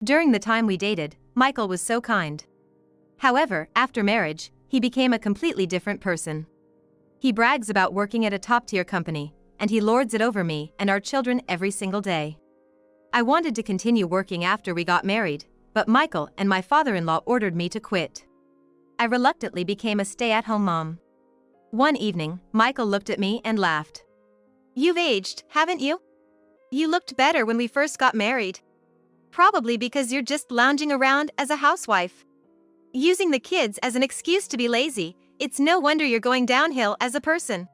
During the time we dated, Michael was so kind. However, after marriage, he became a completely different person. He brags about working at a top-tier company, and he lords it over me and our children every single day. I wanted to continue working after we got married, but Michael and my father-in-law ordered me to quit. I reluctantly became a stay-at-home mom. One evening, Michael looked at me and laughed. "You've aged, haven't you? You looked better when we first got married. Probably because you're just lounging around as a housewife. Using the kids as an excuse to be lazy, it's no wonder you're going downhill as a person.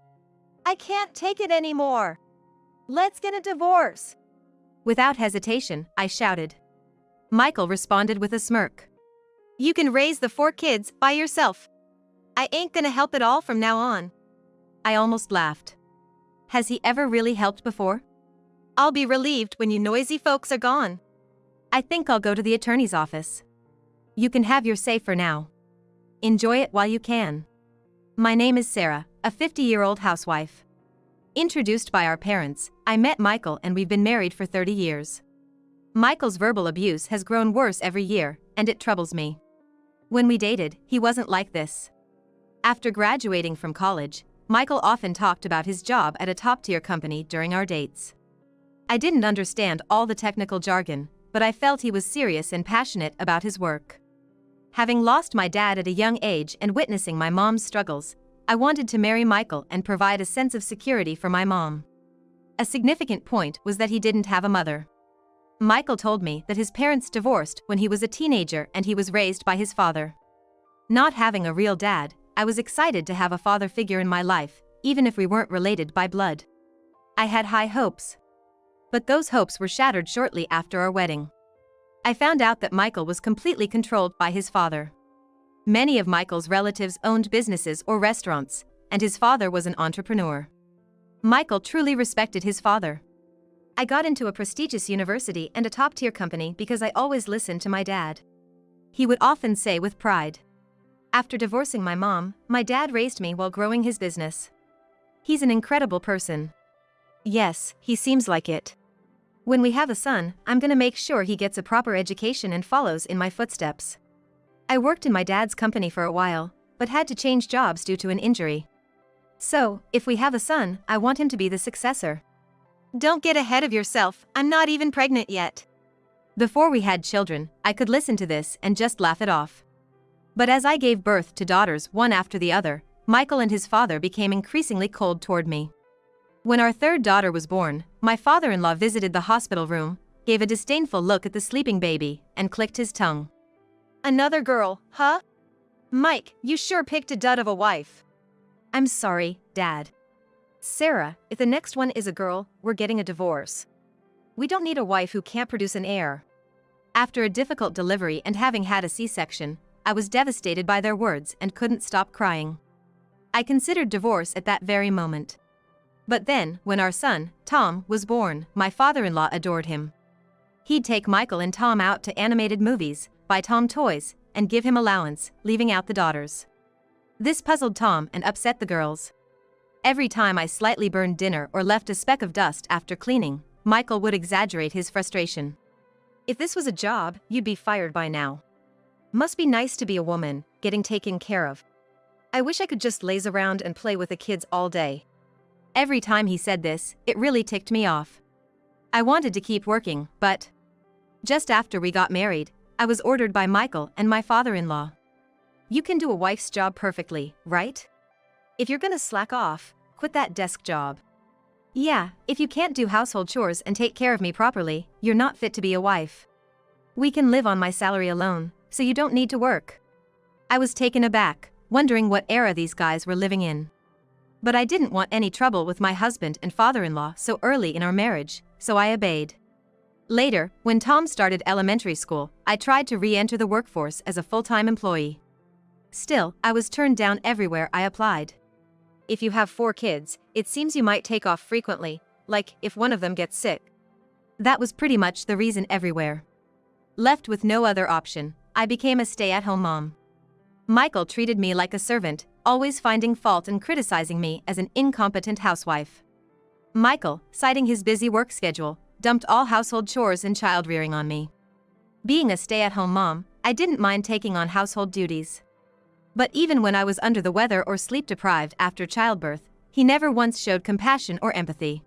I can't take it anymore. Let's get a divorce." Without hesitation, I shouted. Michael responded with a smirk. "You can raise the 4 kids by yourself. I ain't gonna help at all from now on." I almost laughed. Has he ever really helped before? I'll be relieved when you noisy folks are gone. I think I'll go to the attorney's office. You can have your say for now. Enjoy it while you can. My name is Sarah, a 50-year-old housewife. Introduced by our parents, I met Michael and we've been married for 30 years. Michael's verbal abuse has grown worse every year, and it troubles me. When we dated, he wasn't like this. After graduating from college, Michael often talked about his job at a top-tier company during our dates. I didn't understand all the technical jargon, but I felt he was serious and passionate about his work. Having lost my dad at a young age and witnessing my mom's struggles, I wanted to marry Michael and provide a sense of security for my mom. A significant point was that he didn't have a mother. Michael told me that his parents divorced when he was a teenager and he was raised by his father. Not having a real dad, I was excited to have a father figure in my life, even if we weren't related by blood. I had high hopes. But those hopes were shattered shortly after our wedding. I found out that Michael was completely controlled by his father. Many of Michael's relatives owned businesses or restaurants, and his father was an entrepreneur. Michael truly respected his father. I got into a prestigious university and a top-tier company because I always listened to my dad. He would often say with pride, "After divorcing my mom, my dad raised me while growing his business. He's an incredible person." Yes, he seems like it. When we have a son, I'm gonna make sure he gets a proper education and follows in my footsteps. I worked in my dad's company for a while, but had to change jobs due to an injury. So, if we have a son, I want him to be the successor. Don't get ahead of yourself, I'm not even pregnant yet. Before we had children, I could listen to this and just laugh it off. But as I gave birth to daughters one after the other, Michael and his father became increasingly cold toward me. When our 3rd daughter was born, my father-in-law visited the hospital room, gave a disdainful look at the sleeping baby, and clicked his tongue. "Another girl, huh? Mike, you sure picked a dud of a wife." "I'm sorry, Dad. Sarah, if the next one is a girl, we're getting a divorce. We don't need a wife who can't produce an heir." After a difficult delivery and having had a C-section, I was devastated by their words and couldn't stop crying. I considered divorce at that very moment. But then, when our son, Tom, was born, my father-in-law adored him. He'd take Michael and Tom out to animated movies, buy Tom toys, and give him allowance, leaving out the daughters. This puzzled Tom and upset the girls. Every time I slightly burned dinner or left a speck of dust after cleaning, Michael would exaggerate his frustration. "If this was a job, you'd be fired by now. Must be nice to be a woman, getting taken care of. I wish I could just laze around and play with the kids all day." Every time he said this, it really ticked me off. I wanted to keep working, but just after we got married, I was ordered by Michael and my father-in-law. "You can do a wife's job perfectly, right? If you're gonna slack off, quit that desk job. Yeah, if you can't do household chores and take care of me properly, you're not fit to be a wife. We can live on my salary alone, so you don't need to work." I was taken aback, wondering what era these guys were living in. But I didn't want any trouble with my husband and father-in-law so early in our marriage, so I obeyed. Later, when Tom started elementary school, I tried to re-enter the workforce as a full-time employee. Still, I was turned down everywhere I applied. If you have 4 kids, it seems you might take off frequently, like if one of them gets sick. That was pretty much the reason everywhere. Left with no other option, I became a stay-at-home mom. Michael treated me like a servant, always finding fault and criticizing me as an incompetent housewife. Michael, citing his busy work schedule, dumped all household chores and child-rearing on me. Being a stay-at-home mom, I didn't mind taking on household duties. But even when I was under the weather or sleep-deprived after childbirth, he never once showed compassion or empathy.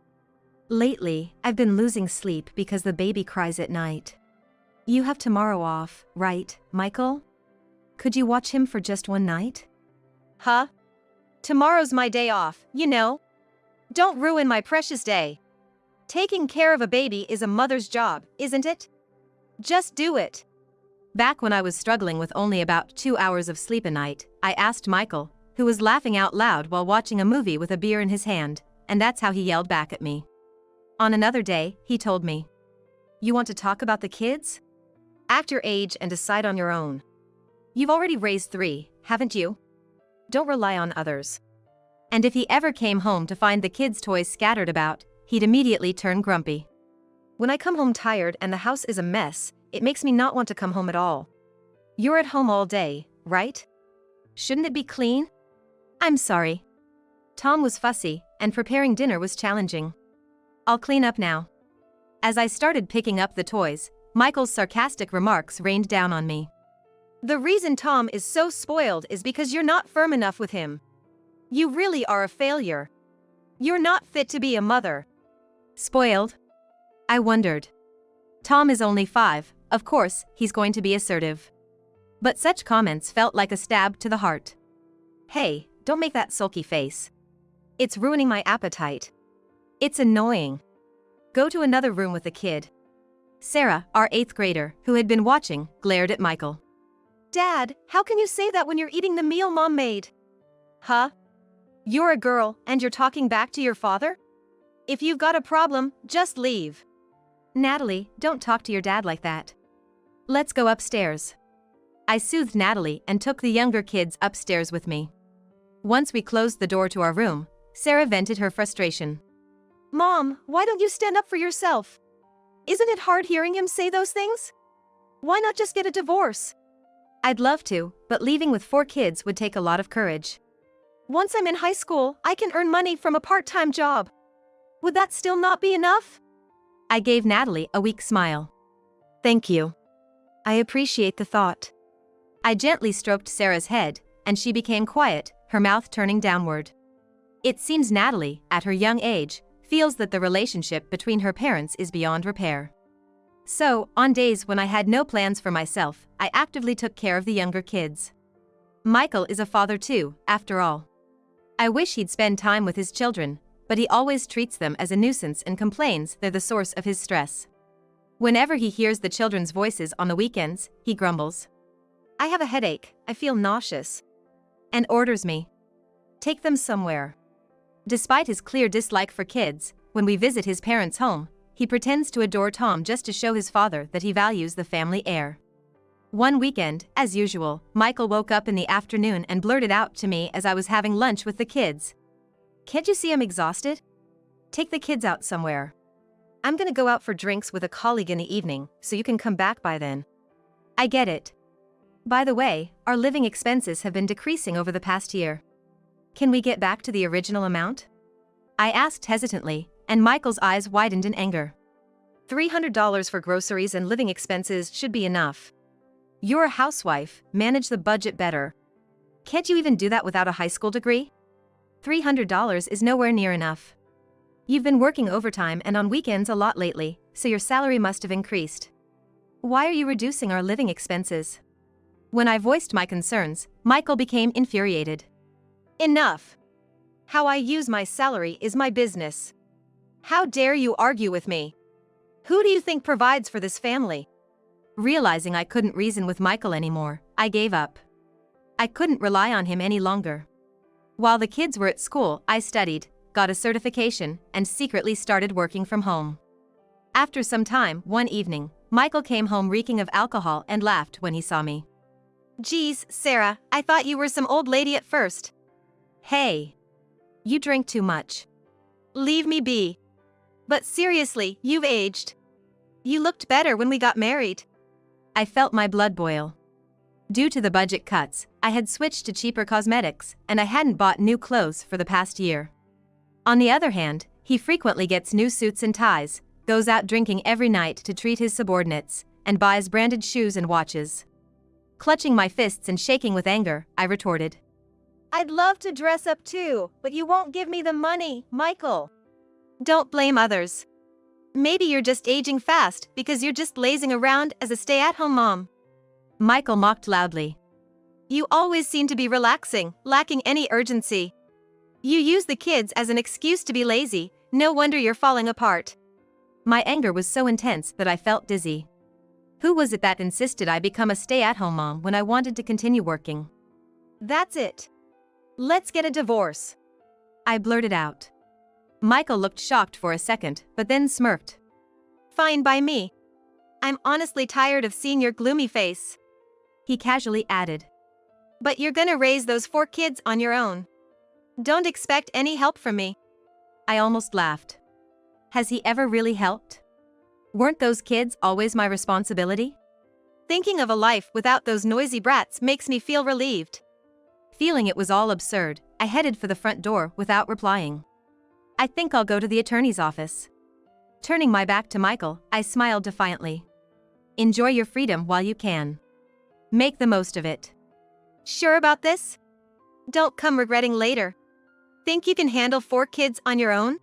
Lately, I've been losing sleep because the baby cries at night. You have tomorrow off, right, Michael? Could you watch him for just one night? Huh? Tomorrow's my day off, you know? Don't ruin my precious day. Taking care of a baby is a mother's job, isn't it? Just do it. Back when I was struggling with only about 2 hours of sleep a night, I asked Michael, who was laughing out loud while watching a movie with a beer in his hand, and that's how he yelled back at me. On another day, he told me, "You want to talk about the kids? Act your age and decide on your own. You've already raised 3, haven't you? Don't rely on others." And if he ever came home to find the kids' toys scattered about, he'd immediately turn grumpy. When I come home tired and the house is a mess, it makes me not want to come home at all. You're at home all day, right? Shouldn't it be clean? I'm sorry. Tom was fussy, and preparing dinner was challenging. I'll clean up now. As I started picking up the toys, Michael's sarcastic remarks rained down on me. The reason Tom is so spoiled is because you're not firm enough with him. You really are a failure. You're not fit to be a mother. Spoiled? I wondered. Tom is only 5, of course, he's going to be assertive. But such comments felt like a stab to the heart. Hey, don't make that sulky face. It's ruining my appetite. It's annoying. Go to another room with the kid. Sarah, our 8th grader, who had been watching, glared at Michael. Dad, how can you say that when you're eating the meal Mom made? Huh? You're a girl, and you're talking back to your father? If you've got a problem, just leave. Natalie, don't talk to your dad like that. Let's go upstairs. I soothed Natalie and took the younger kids upstairs with me. Once we closed the door to our room, Sarah vented her frustration. Mom, why don't you stand up for yourself? Isn't it hard hearing him say those things? Why not just get a divorce? I'd love to, but leaving with 4 kids would take a lot of courage. Once I'm in high school, I can earn money from a part-time job. Would that still not be enough? I gave Natalie a weak smile. Thank you. I appreciate the thought. I gently stroked Sarah's head, and she became quiet, her mouth turning downward. It seems Natalie, at her young age, feels that the relationship between her parents is beyond repair. So, on days when I had no plans for myself, I actively took care of the younger kids. Michael is a father too, after all. I wish he'd spend time with his children, but he always treats them as a nuisance and complains they're the source of his stress. Whenever he hears the children's voices on the weekends, he grumbles. I have a headache, I feel nauseous. And orders me. Take them somewhere. Despite his clear dislike for kids, when we visit his parents' home, he pretends to adore Tom just to show his father that he values the family heir. One weekend, as usual, Michael woke up in the afternoon and blurted out to me as I was having lunch with the kids. Can't you see I'm exhausted? Take the kids out somewhere. I'm gonna go out for drinks with a colleague in the evening, so you can come back by then. I get it. By the way, our living expenses have been decreasing over the past year. Can we get back to the original amount? I asked hesitantly, and Michael's eyes widened in anger. $300 for groceries and living expenses should be enough. You're a housewife, manage the budget better. Can't you even do that without a high school degree? $300 is nowhere near enough. You've been working overtime and on weekends a lot lately, so your salary must have increased. Why are you reducing our living expenses? When I voiced my concerns, Michael became infuriated. Enough. How I use my salary is my business. How dare you argue with me? Who do you think provides for this family? Realizing I couldn't reason with Michael anymore, I gave up. I couldn't rely on him any longer. While the kids were at school, I studied, got a certification, and secretly started working from home. After some time, one evening, Michael came home reeking of alcohol and laughed when he saw me. Geez, Sarah, I thought you were some old lady at first. Hey. You drink too much. Leave me be. But seriously, you've aged. You looked better when we got married. I felt my blood boil. Due to the budget cuts, I had switched to cheaper cosmetics, and I hadn't bought new clothes for the past year. On the other hand, he frequently gets new suits and ties, goes out drinking every night to treat his subordinates, and buys branded shoes and watches. Clutching my fists and shaking with anger, I retorted. I'd love to dress up too, but you won't give me the money, Michael. Don't blame others. Maybe you're just aging fast because you're just lazing around as a stay-at-home mom. Michael mocked loudly. You always seem to be relaxing, lacking any urgency. You use the kids as an excuse to be lazy, no wonder you're falling apart. My anger was so intense that I felt dizzy. Who was it that insisted I become a stay-at-home mom when I wanted to continue working? That's it. Let's get a divorce. I blurted out. Michael looked shocked for a second, but then smirked. Fine by me. I'm honestly tired of seeing your gloomy face. He casually added. But you're gonna raise those 4 kids on your own. Don't expect any help from me. I almost laughed. Has he ever really helped? Weren't those kids always my responsibility? Thinking of a life without those noisy brats makes me feel relieved. Feeling it was all absurd, I headed for the front door without replying. I think I'll go to the attorney's office. Turning my back to Michael, I smiled defiantly. Enjoy your freedom while you can. Make the most of it. Sure about this? Don't come regretting later. Think you can handle 4 kids on your own?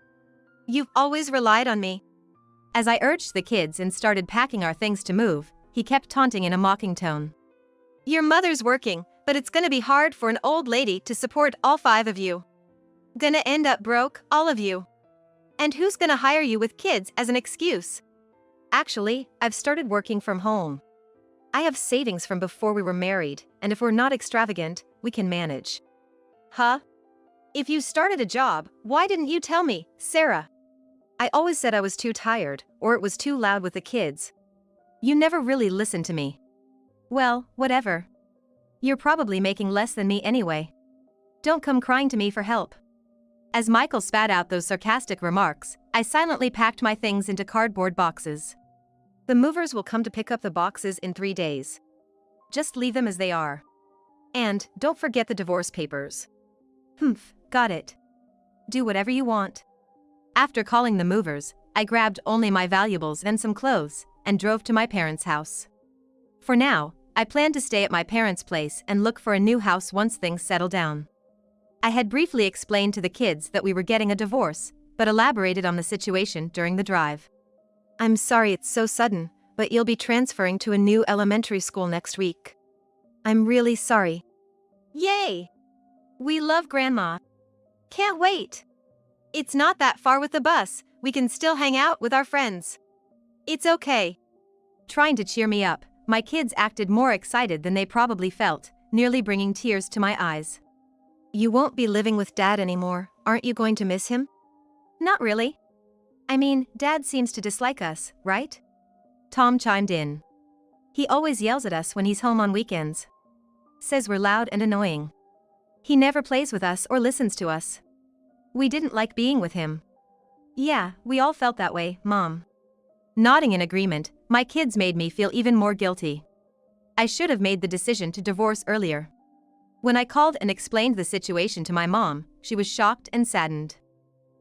You've always relied on me. As I urged the kids and started packing our things to move, he kept taunting in a mocking tone. Your mother's working, but it's gonna be hard for an old lady to support all 5 of you. Gonna end up broke, all of you. And who's gonna hire you with kids as an excuse? Actually, I've started working from home. I have savings from before we were married, and if we're not extravagant, we can manage. Huh? If you started a job, why didn't you tell me, Sarah? I always said I was too tired, or it was too loud with the kids. You never really listened to me. Well, whatever. You're probably making less than me anyway. Don't come crying to me for help. As Michael spat out those sarcastic remarks, I silently packed my things into cardboard boxes. The movers will come to pick up the boxes in 3 days. Just leave them as they are. And don't forget the divorce papers. Got it. Do whatever you want. After calling the movers, I grabbed only my valuables and some clothes, and drove to my parents' house. For now, I planned to stay at my parents' place and look for a new house once things settle down. I had briefly explained to the kids that we were getting a divorce, but elaborated on the situation during the drive. I'm sorry it's so sudden, but you'll be transferring to a new elementary school next week. I'm really sorry. Yay! We love Grandma. Can't wait. It's not that far with the bus, we can still hang out with our friends. It's okay. Trying to cheer me up, my kids acted more excited than they probably felt, nearly bringing tears to my eyes. You won't be living with Dad anymore, aren't you going to miss him? Not really. I mean, Dad seems to dislike us, right? Tom chimed in. He always yells at us when he's home on weekends. Says we're loud and annoying. He never plays with us or listens to us. We didn't like being with him. Yeah, we all felt that way, Mom. Nodding in agreement, my kids made me feel even more guilty. I should have made the decision to divorce earlier. When I called and explained the situation to my mom, she was shocked and saddened.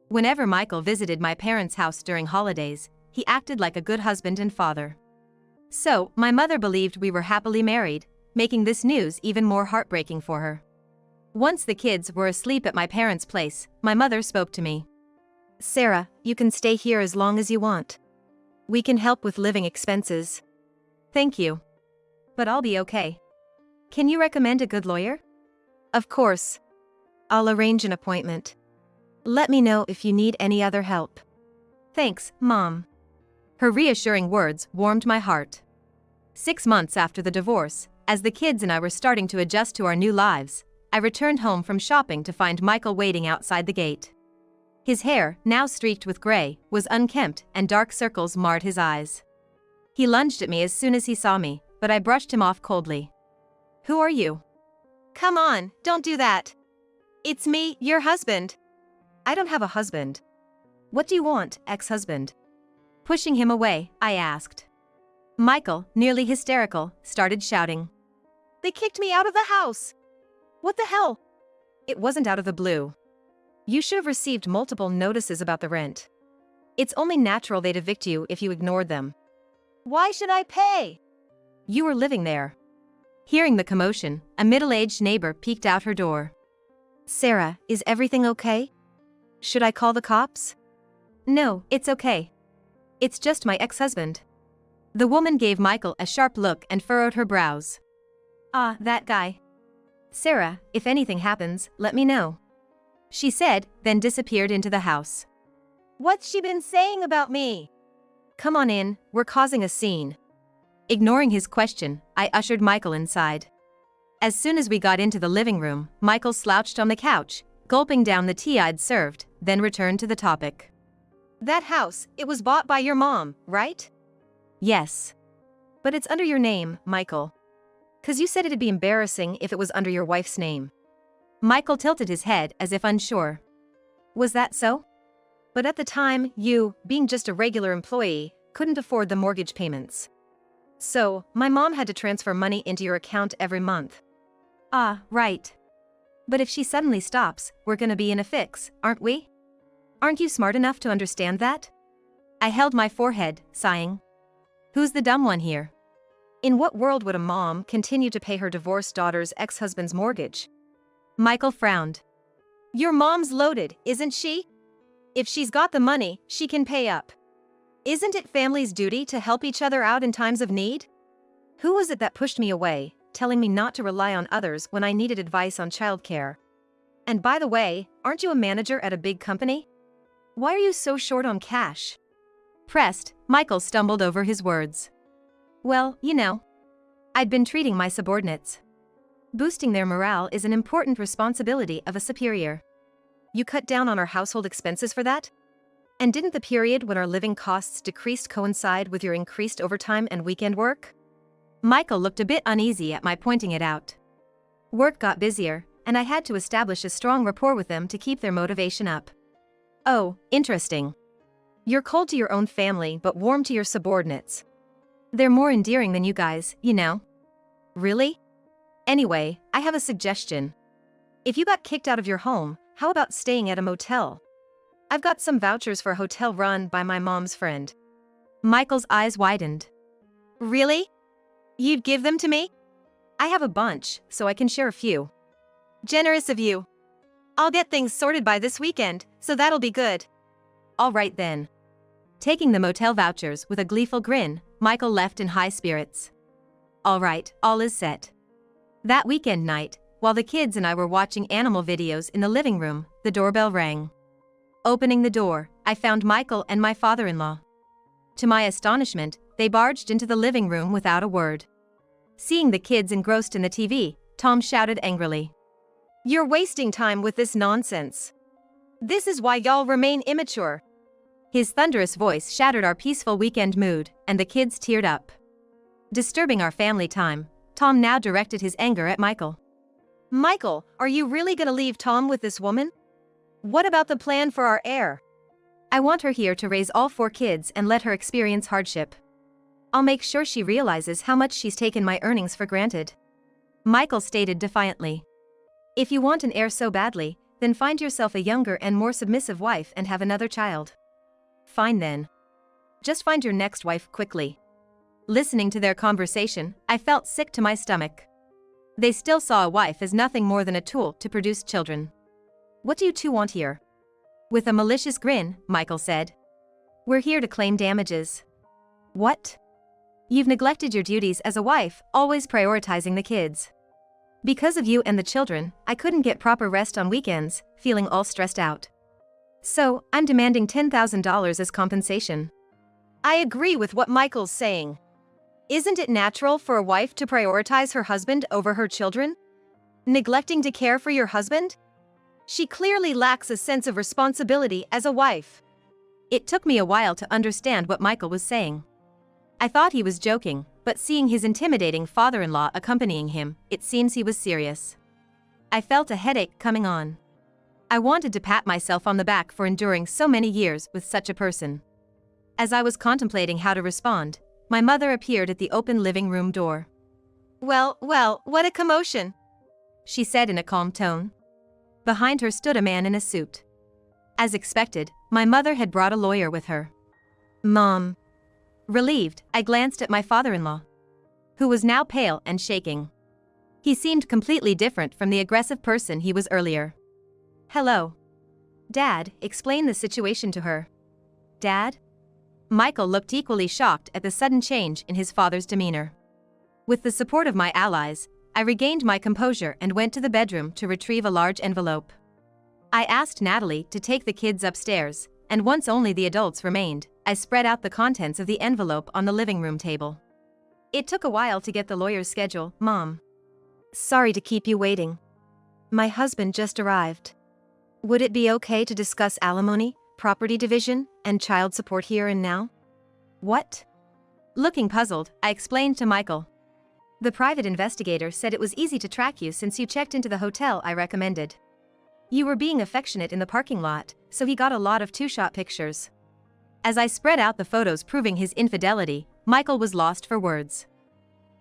Whenever Michael visited my parents' house during holidays, he acted like a good husband and father. So, my mother believed we were happily married, making this news even more heartbreaking for her. Once the kids were asleep at my parents' place, my mother spoke to me. Sarah, you can stay here as long as you want. We can help with living expenses. Thank you. But I'll be okay. Can you recommend a good lawyer? Of course. I'll arrange an appointment. Let me know if you need any other help. Thanks, Mom. Her reassuring words warmed my heart. 6 months after the divorce, as the kids and I were starting to adjust to our new lives, I returned home from shopping to find Michael waiting outside the gate. His hair, now streaked with gray, was unkempt and dark circles marred his eyes. He lunged at me as soon as he saw me, but I brushed him off coldly. Who are you? Come on, don't do that. It's me, your husband. I don't have a husband. What do you want, ex-husband? Pushing him away, I asked. Michael, nearly hysterical, started shouting. They kicked me out of the house. What the hell? It wasn't out of the blue. You should have received multiple notices about the rent. It's only natural they'd evict you if you ignored them. Why should I pay? You were living there. Hearing the commotion, a middle-aged neighbor peeked out her door. Sarah, is everything okay? Should I call the cops? No, it's okay. It's just my ex-husband. The woman gave Michael a sharp look and furrowed her brows. Ah, that guy. Sarah, if anything happens, let me know. She said, then disappeared into the house. What's she been saying about me? Come on in, we're causing a scene. Ignoring his question, I ushered Michael inside. As soon as we got into the living room, Michael slouched on the couch, gulping down the tea I'd served, then returned to the topic. That house, it was bought by your mom, right? Yes. But it's under your name, Michael. 'Cause you said it'd be embarrassing if it was under your wife's name. Michael tilted his head as if unsure. Was that so? But at the time, you, being just a regular employee, couldn't afford the mortgage payments. So, my mom had to transfer money into your account every month. Ah, right. But if she suddenly stops, we're gonna be in a fix, aren't we? Aren't you smart enough to understand that? I held my forehead, sighing. Who's the dumb one here? In what world would a mom continue to pay her divorced daughter's ex-husband's mortgage? Michael frowned. Your mom's loaded, isn't she? If she's got the money, she can pay up. Isn't it family's duty to help each other out in times of need? Who was it that pushed me away, telling me not to rely on others when I needed advice on childcare? And by the way, aren't you a manager at a big company? Why are you so short on cash? Pressed, Michael stumbled over his words. Well, you know. I'd been treating my subordinates. Boosting their morale is an important responsibility of a superior. You cut down on our household expenses for that? And didn't the period when our living costs decreased coincide with your increased overtime and weekend work? Michael looked a bit uneasy at my pointing it out. Work got busier, and I had to establish a strong rapport with them to keep their motivation up. Oh, interesting. You're cold to your own family but warm to your subordinates. They're more endearing than you guys, you know. Really? Anyway, I have a suggestion. If you got kicked out of your home, how about staying at a motel? I've got some vouchers for a hotel run by my mom's friend. Michael's eyes widened. Really? You'd give them to me? I have a bunch, so I can share a few. Generous of you. I'll get things sorted by this weekend, so that'll be good. All right then. Taking the motel vouchers with a gleeful grin, Michael left in high spirits. All right, all is set. That weekend night, while the kids and I were watching animal videos in the living room, the doorbell rang. Opening the door, I found Michael and my father-in-law. To my astonishment, they barged into the living room without a word. Seeing the kids engrossed in the TV, Tom shouted angrily. You're wasting time with this nonsense. This is why y'all remain immature. His thunderous voice shattered our peaceful weekend mood, and the kids teared up. Disturbing our family time, Tom now directed his anger at Michael. Michael, are you really gonna leave Tom with this woman? What about the plan for our heir? I want her here to raise all 4 kids and let her experience hardship. I'll make sure she realizes how much she's taken my earnings for granted. Michael stated defiantly. If you want an heir so badly, then find yourself a younger and more submissive wife and have another child. Fine then. Just find your next wife quickly. Listening to their conversation, I felt sick to my stomach. They still saw a wife as nothing more than a tool to produce children. What do you two want here? With a malicious grin, Michael said. We're here to claim damages. What? You've neglected your duties as a wife, always prioritizing the kids. Because of you and the children, I couldn't get proper rest on weekends, feeling all stressed out. So, I'm demanding $10,000 as compensation. I agree with what Michael's saying. Isn't it natural for a wife to prioritize her husband over her children? Neglecting to care for your husband? She clearly lacks a sense of responsibility as a wife. It took me a while to understand what Michael was saying. I thought he was joking, but seeing his intimidating father-in-law accompanying him, it seems he was serious. I felt a headache coming on. I wanted to pat myself on the back for enduring so many years with such a person. As I was contemplating how to respond, my mother appeared at the open living room door. Well, what a commotion, she said in a calm tone. Behind her stood a man in a suit. As expected, my mother had brought a lawyer with her. Mom, Relieved, I glanced at my father-in-law, who was now pale and shaking. He seemed completely different from the aggressive person he was earlier. "Hello. Dad, explain the situation to her." "Dad?" Michael looked equally shocked at the sudden change in his father's demeanor. With the support of my allies, I regained my composure and went to the bedroom to retrieve a large envelope. I asked Natalie to take the kids upstairs, and once only the adults remained, I spread out the contents of the envelope on the living room table. "It took a while to get the lawyer's schedule, Mom. Sorry to keep you waiting. My husband just arrived. Would it be okay to discuss alimony, property division, and child support here and now?" "What?" Looking puzzled, I explained to Michael. "The private investigator said it was easy to track you since you checked into the hotel I recommended. You were being affectionate in the parking lot, so he got a lot of two-shot pictures." As I spread out the photos proving his infidelity, Michael was lost for words.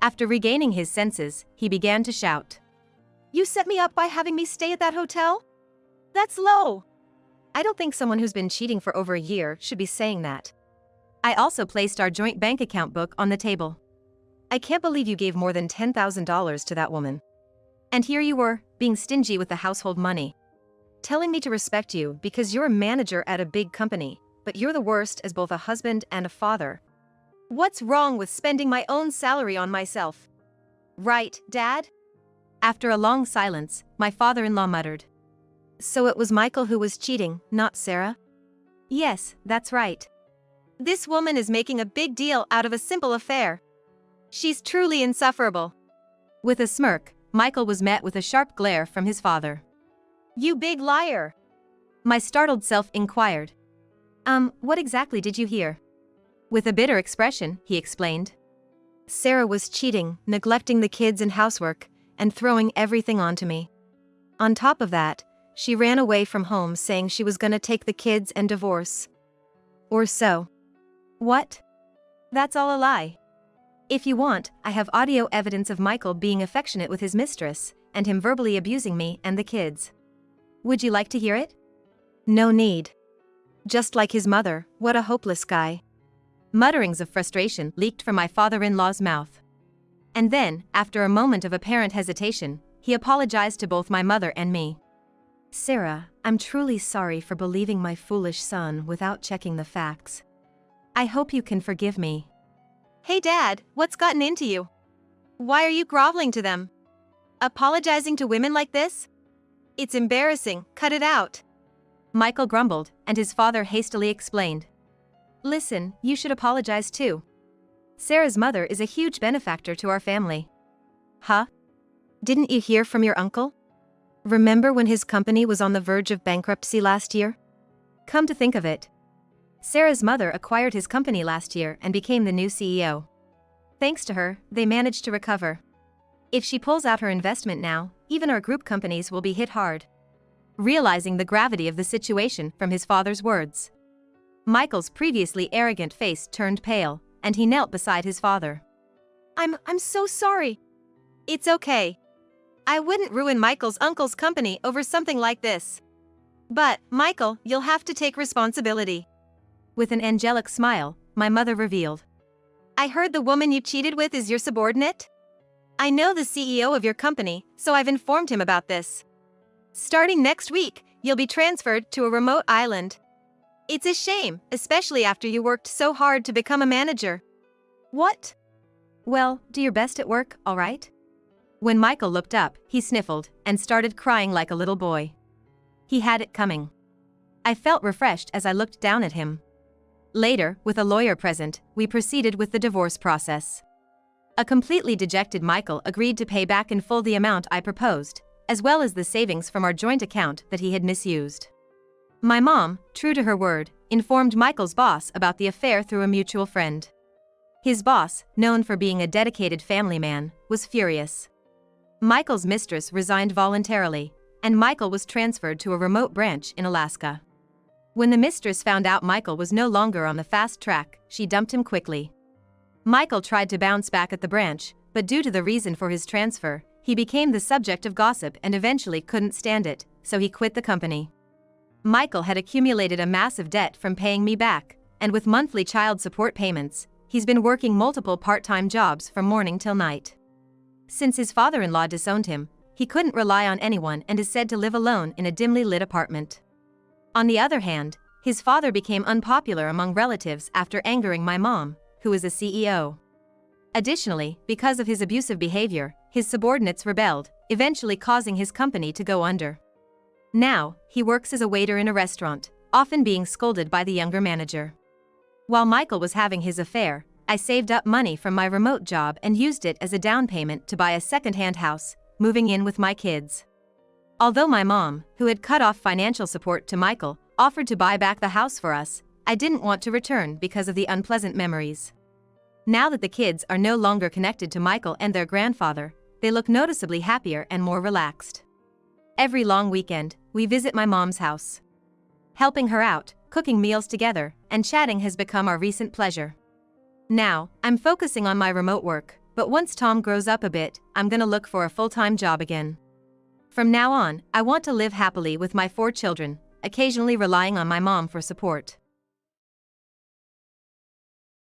After regaining his senses, he began to shout. "You set me up by having me stay at that hotel? That's low. I don't think someone who's been cheating for over a year should be saying that." I also placed our joint bank account book on the table. "I can't believe you gave more than $10,000 to that woman. And here you were, being stingy with the household money. Telling me to respect you because you're a manager at a big company, but you're the worst as both a husband and a father. What's wrong with spending my own salary on myself? Right, Dad?" After a long silence, my father-in-law muttered. "So it was Michael who was cheating, not Sarah?" "Yes, that's right. This woman is making a big deal out of a simple affair. She's truly insufferable." With a smirk, Michael was met with a sharp glare from his father. "You big liar!" My startled self inquired. What exactly did you hear?" With a bitter expression, he explained. "Sarah was cheating, neglecting the kids and housework, and throwing everything onto me. On top of that, she ran away from home saying she was gonna take the kids and divorce. Or so." "What? That's all a lie. If you want, I have audio evidence of Michael being affectionate with his mistress, and him verbally abusing me and the kids. Would you like to hear it?" "No need. Just like his mother, what a hopeless guy." Mutterings of frustration leaked from my father-in-law's mouth. And then, after a moment of apparent hesitation, he apologized to both my mother and me. "Sarah, I'm truly sorry for believing my foolish son without checking the facts. I hope you can forgive me." "Hey Dad, what's gotten into you? Why are you groveling to them? Apologizing to women like this? It's embarrassing, cut it out." Michael grumbled, and his father hastily explained. "Listen, you should apologize too. Sarah's mother is a huge benefactor to our family." "Huh? Didn't you hear from your uncle? Remember when his company was on the verge of bankruptcy last year?" Come to think of it, Sarah's mother acquired his company last year and became the new CEO. Thanks to her, they managed to recover. If she pulls out her investment now, even our group companies will be hit hard. Realizing the gravity of the situation from his father's words, Michael's previously arrogant face turned pale, and he knelt beside his father. I'm so sorry. It's okay. I wouldn't ruin Michael's uncle's company over something like this. But, Michael, you'll have to take responsibility." With an angelic smile, my mother revealed. "I heard the woman you cheated with is your subordinate? I know the CEO of your company, so I've informed him about this. Starting next week, you'll be transferred to a remote island. It's a shame, especially after you worked so hard to become a manager." "What?" "Well, do your best at work, all right?" When Michael looked up, he sniffled and started crying like a little boy. He had it coming. I felt refreshed as I looked down at him. Later, with a lawyer present, we proceeded with the divorce process. A completely dejected Michael agreed to pay back in full the amount I proposed, as well as the savings from our joint account that he had misused. My mom, true to her word, informed Michael's boss about the affair through a mutual friend. His boss, known for being a dedicated family man, was furious. Michael's mistress resigned voluntarily, and Michael was transferred to a remote branch in Alaska. When the mistress found out Michael was no longer on the fast track, she dumped him quickly. Michael tried to bounce back at the branch, but due to the reason for his transfer, he became the subject of gossip and eventually couldn't stand it, so he quit the company. Michael had accumulated a massive debt from paying me back, and with monthly child support payments, he's been working multiple part-time jobs from morning till night. Since his father-in-law disowned him, he couldn't rely on anyone and is said to live alone in a dimly lit apartment. On the other hand, his father became unpopular among relatives after angering my mom, who is a CEO. Additionally, because of his abusive behavior, his subordinates rebelled, eventually causing his company to go under. Now, he works as a waiter in a restaurant, often being scolded by the younger manager. While Michael was having his affair, I saved up money from my remote job and used it as a down payment to buy a second-hand house, moving in with my kids. Although my mom, who had cut off financial support to Michael, offered to buy back the house for us, I didn't want to return because of the unpleasant memories. Now that the kids are no longer connected to Michael and their grandfather, they look noticeably happier and more relaxed. Every long weekend, we visit my mom's house. Helping her out, cooking meals together, and chatting has become our recent pleasure. Now, I'm focusing on my remote work, but once Tom grows up a bit, I'm gonna look for a full-time job again. From now on, I want to live happily with my 4 children, occasionally relying on my mom for support.